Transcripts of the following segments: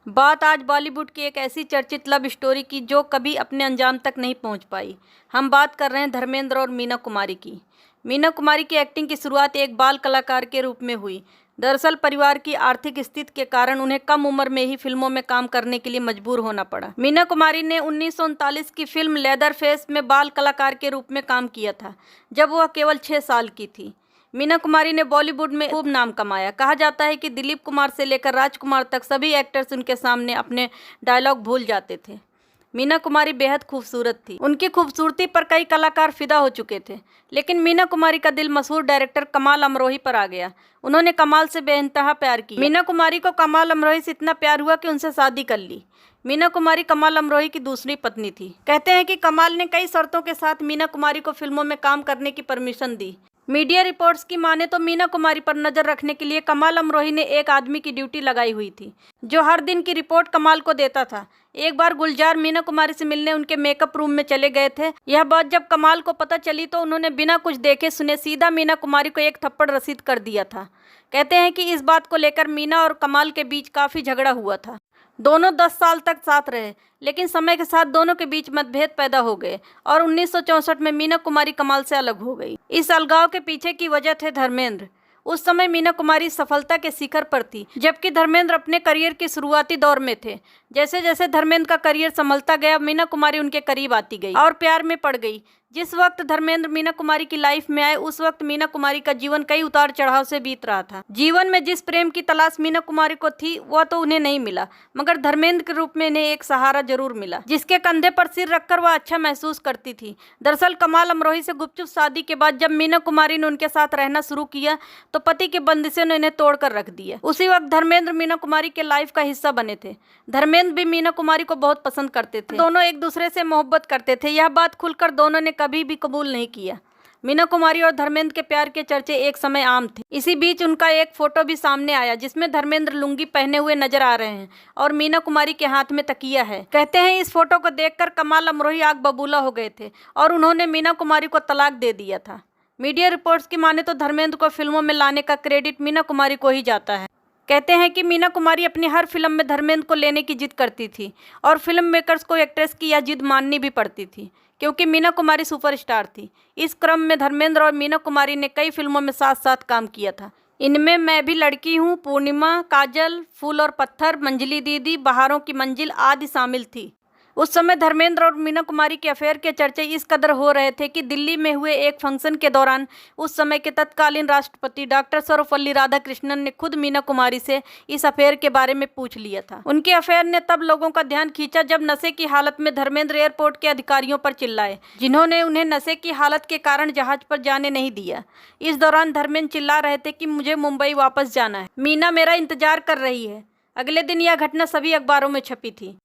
बात आज बॉलीवुड की एक ऐसी चर्चित लव स्टोरी की जो कभी अपने अंजाम तक नहीं पहुंच पाई। हम बात कर रहे हैं धर्मेंद्र और मीना कुमारी की। मीना कुमारी की एक्टिंग की शुरुआत एक बाल कलाकार के रूप में हुई। दरअसल परिवार की आर्थिक स्थिति के कारण उन्हें कम उम्र में ही फिल्मों में काम करने के लिए मजबूर होना पड़ा। मीना कुमारी ने 1939 की फिल्म लेदर फेस में बाल कलाकार के रूप में काम किया था, जब वह केवल 6 साल की थी। मीना कुमारी ने बॉलीवुड में खूब नाम कमाया। कहा जाता है कि दिलीप कुमार से लेकर राजकुमार तक सभी एक्टर्स उनके सामने अपने डायलॉग भूल जाते थे। मीना कुमारी बेहद खूबसूरत थी। उनकी खूबसूरती पर कई कलाकार फिदा हो चुके थे, लेकिन मीना कुमारी का दिल मशहूर डायरेक्टर कमाल अमरोही पर आ गया। उन्होंने कमाल से बेइंतहा प्यार किया। मीना कुमारी को कमाल अमरोही से इतना प्यार हुआ कि उनसे शादी कर ली। मीना कुमारी कमाल अमरोही की दूसरी पत्नी थी। कहते हैं कि कमाल ने कई शर्तों के साथ मीना कुमारी को फिल्मों में काम करने की परमिशन दी। मीडिया रिपोर्ट्स की माने तो मीना कुमारी पर नजर रखने के लिए कमाल अमरोही ने एक आदमी की ड्यूटी लगाई हुई थी, जो हर दिन की रिपोर्ट कमाल को देता था। एक बार गुलजार मीना कुमारी से मिलने उनके मेकअप रूम में चले गए थे। यह बात जब कमाल को पता चली तो उन्होंने बिना कुछ देखे सुने सीधा मीना कुमारी को एक थप्पड़ रसीद कर दिया था। कहते हैं कि इस बात को लेकर मीना और कमाल के बीच काफी झगड़ा हुआ था। दोनों 10 साल तक साथ रहे, लेकिन समय के साथ दोनों के बीच मतभेद पैदा हो गए और 1964 में मीना कुमारी कमाल से अलग हो गई। इस अलगाव के पीछे की वजह थे धर्मेंद्र। उस समय मीना कुमारी सफलता के शिखर पर थी, जबकि धर्मेंद्र अपने करियर के शुरुआती दौर में थे। जैसे जैसे धर्मेंद्र का करियर संभलता गया, मीना कुमारी उनके करीब आती गई और प्यार में पड़ गई। जिस वक्त धर्मेंद्र मीना कुमारी की लाइफ में आए, उस वक्त मीना कुमारी का जीवन कई उतार चढ़ाव से बीत रहा था। जीवन में जिस प्रेम की तलाश मीना कुमारी को थी, वह तो उन्हें नहीं मिला, मगर धर्मेंद्र के रूप में इन्हें एक सहारा जरूर मिला, जिसके कंधे पर सिर रखकर वह अच्छा महसूस करती थी। दरअसल कमाल अमरोही से गुपचुप शादी के बाद जब मीना कुमारी ने उनके साथ रहना शुरू किया, तो पति के बंदिशों ने इन्हें तोड़कर रख दिया। उसी वक्त धर्मेंद्र मीना कुमारी के लाइफ का हिस्सा बने थे। धर्मेंद्र भी मीना कुमारी को बहुत पसंद करते थे। दोनों एक दूसरे से मोहब्बत करते थे। यह बात खुलकर दोनों ने कभी भी कबूल नहीं किया। मीना कुमारी और धर्मेंद्र के प्यार के चर्चे एक समय आम थे। इसी बीच उनका एक फोटो भी सामने आया, जिसमें धर्मेंद्र लुंगी पहने हुए नजर आ रहे हैं और मीना कुमारी के हाथ में तकिया है। कहते हैं इस फोटो को देखकर कमाल अमरोही आग बबूला हो गए थे और उन्होंने मीना कुमारी को तलाक दे दिया था। मीडिया रिपोर्ट्स की माने तो धर्मेंद्र को फिल्मों में लाने का क्रेडिट मीना कुमारी को ही जाता है। कहते हैं कि मीना कुमारी अपनी हर फिल्म में धर्मेंद्र को लेने की जिद करती थी और फिल्म मेकर्स को एक्ट्रेस की यह जिद माननी भी पड़ती थी, क्योंकि मीना कुमारी सुपरस्टार थी। इस क्रम में धर्मेंद्र और मीना कुमारी ने कई फिल्मों में साथ साथ काम किया था। इनमें मैं भी लड़की हूँ, पूर्णिमा, काजल, फूल और पत्थर, मंजली दीदी, बहारों की मंजिल आदि शामिल थी। उस समय धर्मेंद्र और मीना कुमारी के अफेयर के चर्चे इस कदर हो रहे थे कि दिल्ली में हुए एक फंक्शन के दौरान उस समय के तत्कालीन राष्ट्रपति डॉक्टर सर्वपल्ली राधाकृष्णन ने खुद मीना कुमारी से इस अफेयर के बारे में पूछ लिया था। उनके अफेयर ने तब लोगों का ध्यान खींचा जब नशे की हालत में धर्मेंद्र एयरपोर्ट के अधिकारियों पर चिल्लाए, जिन्होंने उन्हें नशे की हालत के कारण जहाज पर जाने नहीं दिया। इस दौरान धर्मेंद्र चिल्ला रहे थे कि मुझे मुंबई वापस जाना है, मीना मेरा इंतजार कर रही है। अगले दिन यह घटना सभी अखबारों में छपी थी।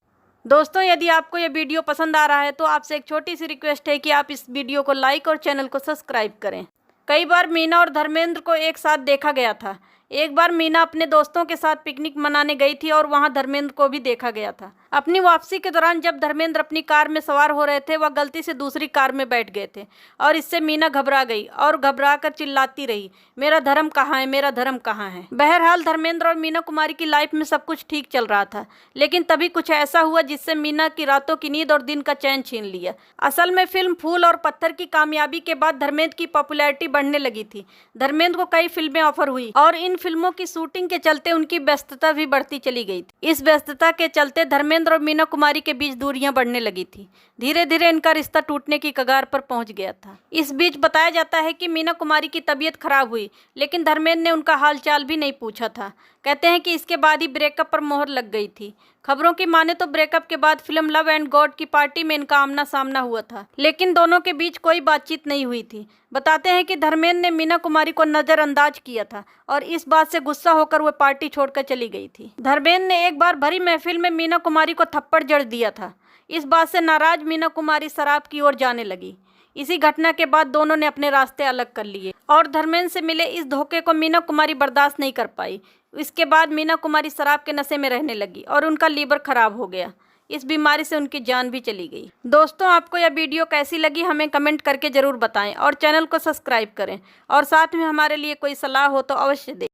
दोस्तों, यदि आपको यह वीडियो पसंद आ रहा है तो आपसे एक छोटी सी रिक्वेस्ट है कि आप इस वीडियो को लाइक और चैनल को सब्सक्राइब करें। कई बार मीना और धर्मेंद्र को एक साथ देखा गया था। एक बार मीना अपने दोस्तों के साथ पिकनिक मनाने गई थी और वहां धर्मेंद्र को भी देखा गया था। अपनी वापसी के दौरान जब धर्मेंद्र अपनी कार में सवार हो रहे थे, वह गलती से दूसरी कार में बैठ गए थे और इससे मीना घबरा गई और घबरा कर चिल्लाती रही, मेरा धर्म कहाँ है, मेरा धर्म कहाँ है। बहरहाल धर्मेंद्र और मीना कुमारी की लाइफ में सब कुछ ठीक चल रहा था, लेकिन तभी कुछ ऐसा हुआ जिससे मीना की रातों की नींद और दिन का चैन छीन लिया। असल में फिल्म फूल और पत्थर की कामयाबी के बाद धर्मेंद्र की पॉपुलैरिटी बढ़ने लगी थी। धर्मेंद्र को कई फिल्में ऑफर हुई और इन फिल्मों की शूटिंग के चलते उनकी व्यस्तता भी बढ़ती चली गई थी। इस व्यस्तता के चलते धर्मेंद्र और मीना कुमारी के बीच दूरियां बढ़ने लगी थी। धीरे धीरे इनका रिश्ता टूटने की कगार पर पहुंच गया था। इस बीच बताया जाता है कि मीना कुमारी की तबीयत खराब हुई, लेकिन धर्मेंद्र ने उनका हालचाल भी नहीं पूछा था। कहते हैं कि इसके बाद ही ब्रेकअप पर मोहर लग गई थी। खबरों की माने तो ब्रेकअप के बाद फिल्म लव एंड गॉड की पार्टी में इनका आमना सामना हुआ था, लेकिन दोनों के बीच कोई बातचीत नहीं हुई थी। बताते हैं कि धर्मेंद्र ने मीना कुमारी को नजरअंदाज किया था और इस बात से गुस्सा होकर वह पार्टी छोड़कर चली गई थी। धर्मेंद्र ने एक बार भरी महफिल में मीना कुमारी को थप्पड़ जड़ दिया था। इस बात से नाराज मीना कुमारी शराब की ओर जाने लगी। इसी घटना के बाद दोनों ने अपने रास्ते अलग कर लिए और धर्मेंद्र से मिले इस धोखे को मीना कुमारी बर्दाश्त नहीं कर पाई। इसके बाद मीना कुमारी शराब के नशे में रहने लगी और उनका लीवर खराब हो गया। इस बीमारी से उनकी जान भी चली गई। दोस्तों, आपको यह वीडियो कैसी लगी हमें कमेंट करके ज़रूर बताएं और चैनल को सब्सक्राइब करें और साथ में हमारे लिए कोई सलाह हो तो अवश्य दें।